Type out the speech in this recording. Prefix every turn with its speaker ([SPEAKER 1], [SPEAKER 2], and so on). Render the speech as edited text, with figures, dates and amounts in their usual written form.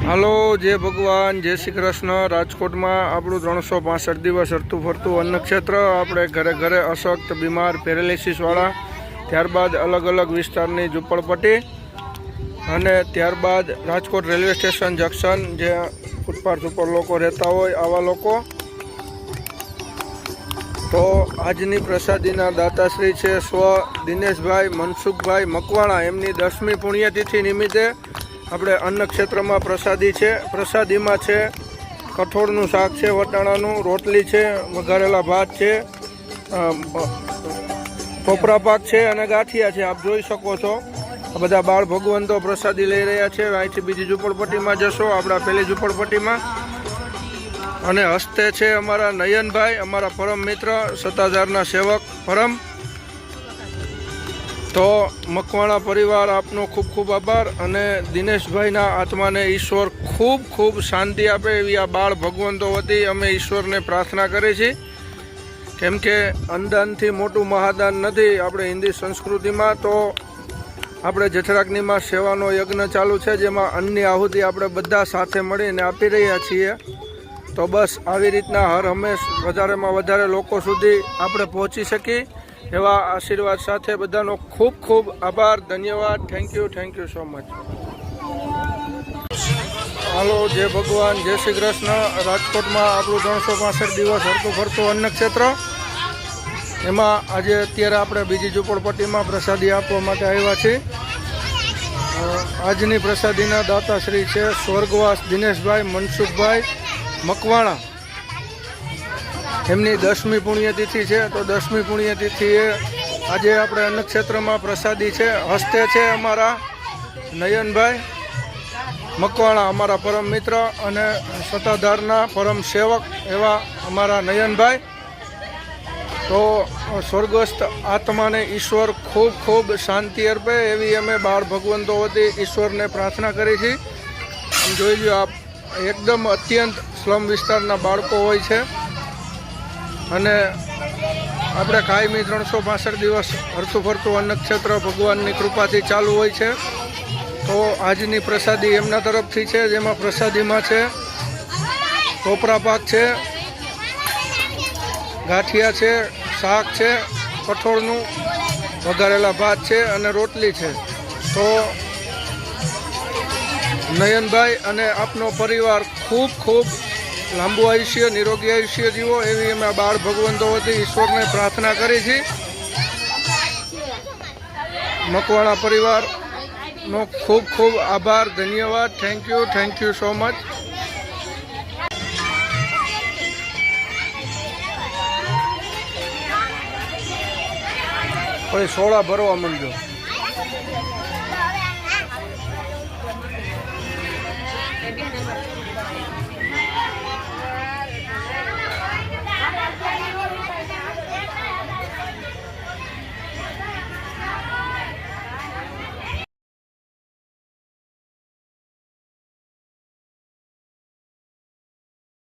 [SPEAKER 1] હાલો, જય ભગવાન, જય શ્રી કૃષ્ણ। રાજકોટમાં આપણું 365 દિવસ હરતું ફરતું અન્નક્ષેત્ર। આપણે ઘરે ઘરે અશક્ત, બીમાર, પેરાલિસિસવાળા, ત્યારબાદ અલગ અલગ વિસ્તારની ઝૂંપડપટ્ટી અને ત્યારબાદ રાજકોટ રેલવે સ્ટેશન જંકશન, જે ફૂટપાથ ઉપર લોકો રહેતા હોય આવા લોકો। તો આજની પ્રસાદીના દાતાશ્રી છે સ્વ દિનેશભાઈ મનસુખભાઈ મકવાણા। એમની 10મી પુણ્યતિથિ નિમિત્તે આપણે અન્નક્ષેત્રમાં પ્રસાદી છે। પ્રસાદીમાં છે કઠોળનું શાક છે, વટાણાનું, રોટલી છે, વઘારેલા ભાત છે, ટોપરા પાક છે અને ગાંઠિયા છે। આપ જોઈ શકો છો આ બધા બાળ ભગવંતો પ્રસાદી લઈ રહ્યા છે। અહીંથી બીજી ઝૂંપડપટ્ટીમાં જશો, આપણા પહેલી ઝૂંપડપટ્ટીમાં, અને હસ્તે છે અમારા નયનભાઈ, અમારા પરમ મિત્ર, સત્તાધારના સેવક પરમ। તો મકવાણા પરિવાર, આપનો ખૂબ ખૂબ આભાર। અને દિનેશભાઈના આત્માને ઈશ્વર ખૂબ ખૂબ શાંતિ આપે એવી આ બાળ ભગવંતો વતી અમે ઈશ્વરને પ્રાર્થના કરીએ છીએ। કેમ કે અન્નદાનથી મોટું મહાદાન નથી આપણે હિન્દી સંસ્કૃતિમાં। તો આપણે જઠરાગ્નિમાં સેવાનો યજ્ઞ ચાલુ છે, જેમાં અન્નની આહુતિ આપણે બધા સાથે મળીને આપી રહ્યા છીએ। તો બસ આવી રીતના હર હંમેશ વધારેમાં વધારે લોકો સુધી આપણે પહોંચી શકીએ એવા આશીર્વાદ સાથે બધાનો ખૂબ ખૂબ આભાર, ધન્યવાદ। Thank you so much. Hello, જય ભગવાન, જય શ્રી કૃષ્ણ। રાજકોટમાં આપણું 365 દિવસ હરતું ફરતું અન્નક્ષેત્ર, એમાં આજે અત્યારે આપણે બીજી ઝૂંપડપટ્ટીમાં પ્રસાદી આપવા માટે આવ્યા છીએ। આજની પ્રસાદીના દાતાશ્રી છે સ્વર્ગવાસ દિનેશભાઈ મનસુખભાઈ મકવાણા। એમની 10મી પુણ્યતિથિ છે। તો 10મી પુણ્યતિથિએ આજે આપણે અન્નક્ષેત્રમાં પ્રસાદી છે। હસ્તે છે અમારા નયનભાઈ મકવાણા, અમારા પરમ મિત્ર અને સત્તાધારના પરમ સેવક એવા અમારા નયનભાઈ। તો સ્વર્ગસ્થ આત્માને ઈશ્વર ખૂબ ખૂબ શાંતિ અર્પે એવી અમે બાળ ભગવંતો વતી ઈશ્વરને પ્રાર્થના કરી છીએ। જોઈ લો આપ, એકદમ અત્યંત સ્લમ વિસ્તારના બાળકો હોય છે અને આપણે કાયમી 365 દિવસ હરતું ફરતું અન્નક્ષેત્ર ભગવાનની કૃપાથી ચાલુ હોય છે। તો આજની પ્રસાદી એમના તરફથી છે, જેમાં પ્રસાદીમાં છે ટોપરા પાક છે, ગાંઠિયા છે, શાક છે કઠોળનું, વઘારેલા ભાત છે અને રોટલી છે। તો નયનભાઈ અને આપનો પરિવાર ખૂબ ખૂબ લાંબુ આયુષ્ય, નિરોગી આયુષ્ય જીવો એવી અમે બાળ ભગવંતો વતી ઈશ્વરને પ્રાર્થના કરી છે। મકવાણા પરિવારનો ખૂબ ખૂબ આભાર, ધન્યવાદ। Thank you so much. પછી સોડા ભરવા માંડજો।